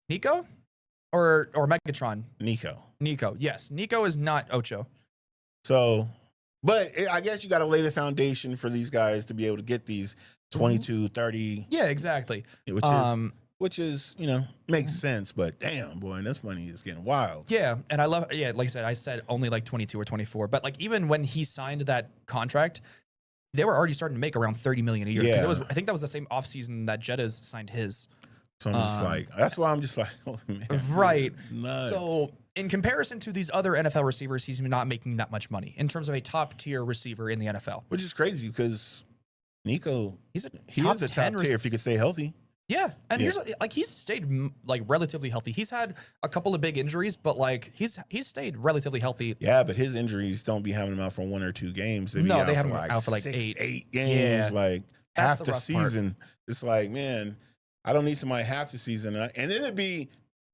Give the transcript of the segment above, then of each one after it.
Nico or Megatron? Nico. Yes. Nico is not Ocho. So, but I guess you got to lay the foundation for these guys to be able to get these 22, 30. Yeah, exactly. Which is, makes sense, but damn, boy, this money is getting wild. Yeah, and like I said only like 22 or 24, but like even when he signed that contract, they were already starting to make around $30 million a year. Because I think that was the same offseason that Jettas signed his. So I'm just that's why I'm just like, oh, man, right. Nuts. So in comparison to these other NFL receivers, he's not making that much money in terms of a top tier receiver in the NFL. Which is crazy because Nico, he is a top tier if he could stay healthy. Yeah, and here's he's stayed like relatively healthy. He's had a couple of big injuries, but like he's stayed relatively healthy. Yeah, but his injuries don't be having him out for 1 or 2 games. They have him out for like 8 games, yeah. like That's half the season. Part. It's like, man, I don't need somebody half the season, and then it'd be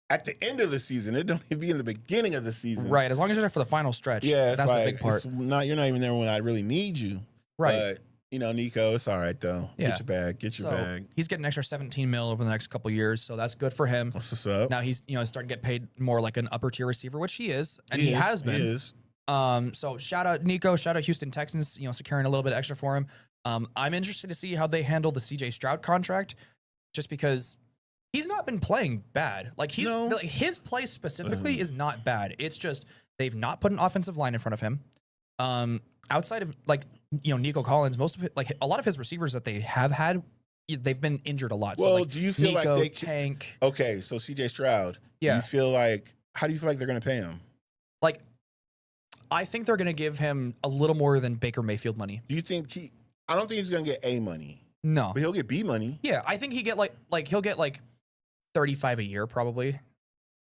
at the end of the season. It don't even be in the beginning of the season, right? As long as you're there for the final stretch. Yeah, that's the big part. You're not even there when I really need you, right? But, Nico, it's all right though. Yeah. Get your bag. Get your bag. He's getting an extra $17 million over the next couple of years, so that's good for him. That's what's up. Now he's starting to get paid more like an upper tier receiver, which he is, and he has been. He is. So shout out Nico, shout out Houston Texans, securing a little bit extra for him. I'm interested to see how they handle the CJ Stroud contract, just because he's not been playing bad. Like his play specifically is not bad. It's just they've not put an offensive line in front of him. Outside of Nico Collins, most of it, like a lot of his receivers that they have had, they've been injured a lot. Well, so, do you feel Nico, like they Tank? Okay, so CJ Stroud. Yeah. How do you feel like they're going to pay him? Like, I think they're going to give him a little more than Baker Mayfield money. Do you think I don't think he's going to get A money. No, but he'll get B money. Yeah, I think he'll get like 35 a year probably,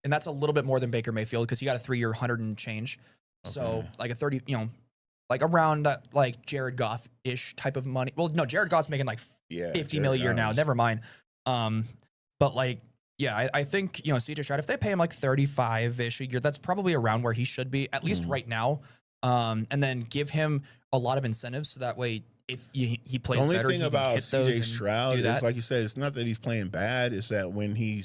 and that's a little bit more than Baker Mayfield because he got a 3-year 100 and change. Okay. So like a 30, like around that, like Jared Goff-ish type of money. Well, no, Jared Goff's making like $50 million a year now. Never mind. But like, yeah, I think, CJ Stroud, if they pay him like 35-ish a year, that's probably around where he should be, at least right now. And then give him a lot of incentives so that way if he plays better, the only thing about CJ Stroud is, like you said, it's not that he's playing bad. It's that when he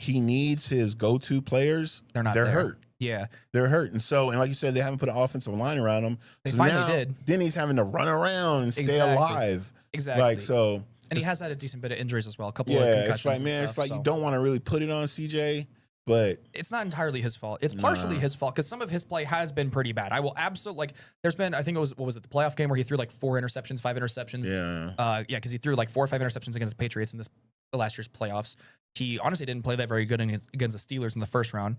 needs his go-to players, they're hurt. Yeah. They're hurt. And like you said, they haven't put an offensive line around him. They finally did. Then he's having to run around and stay alive. Exactly. And he has had a decent bit of injuries as well. A couple of concussions. It's like, man, you don't want to really put it on CJ, but it's not entirely his fault. It's partially his fault because some of his play has been pretty bad. I will absolutely there's been, I think it was, what was it, the playoff game where he threw like 5 interceptions. Yeah. Because he threw like 4 or 5 interceptions against the Patriots in last year's playoffs. He honestly didn't play that very good against the Steelers in the first round.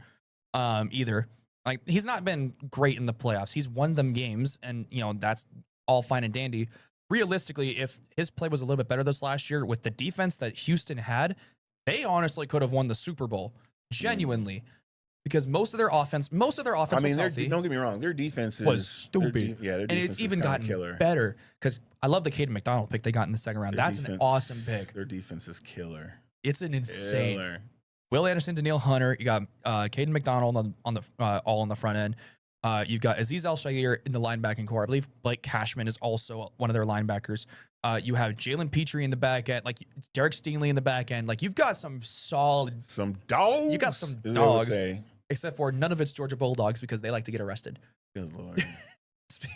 Either. Like, he's not been great in the playoffs. He's won them games, and that's all fine and dandy. Realistically, if his play was a little bit better this last year with the defense that Houston had, they honestly could have won the Super Bowl. Genuinely. Because most of their offense was healthy. Don't get me wrong, their defense was stupid. Their defense and it's even gotten killer. Better. Because I love the Caden McDonald pick they got in the second round. That's an awesome pick. Their defense is killer. It's an insane. Will Anderson, Danielle Hunter. You got Caden McDonald on the all on the front end. You've got Azeez Al-Shaair in the linebacking core. I believe Blake Cashman is also one of their linebackers. You have Jalen Petrie in the back end, like Derek Stingley in the back end. Like, you've got some dogs. You got some dogs. Except for none of it's Georgia Bulldogs because they like to get arrested. Good Lord.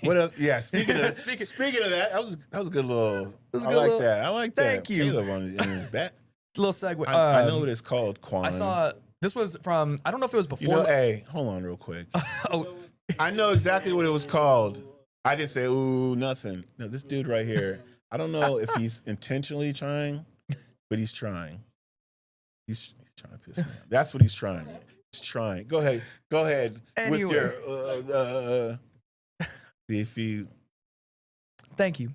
What else? Yeah, speaking of that, that was a good little. I like that. Thank you. Caleb in his back. Little segue. I know what it's called, Quan. I saw this was from, I don't know if it was before. Hey, hold on real quick. I know exactly what it was called. I didn't say, ooh, nothing. No, this dude right here, I don't know if he's intentionally trying, but he's trying. He's trying to piss me off. That's what he's trying. He's trying. Go ahead. Anyway. With your, if you. Thank you.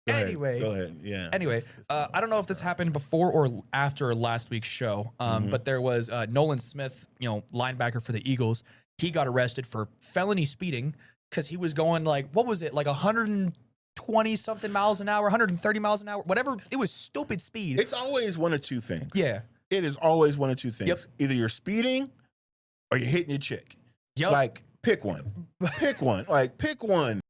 Go ahead. Yeah. Anyway, I don't know if this happened before or after last week's show, but there was Nolan Smith, linebacker for the Eagles. He got arrested for felony speeding because he was going like, what was it, like 120 something miles an hour, 130 miles an hour, whatever. It was stupid speed. It's always one of two things. Yeah. It is always one of two things. Yep. Either you're speeding or you're hitting your chick. Yep. Like, pick one. Pick one.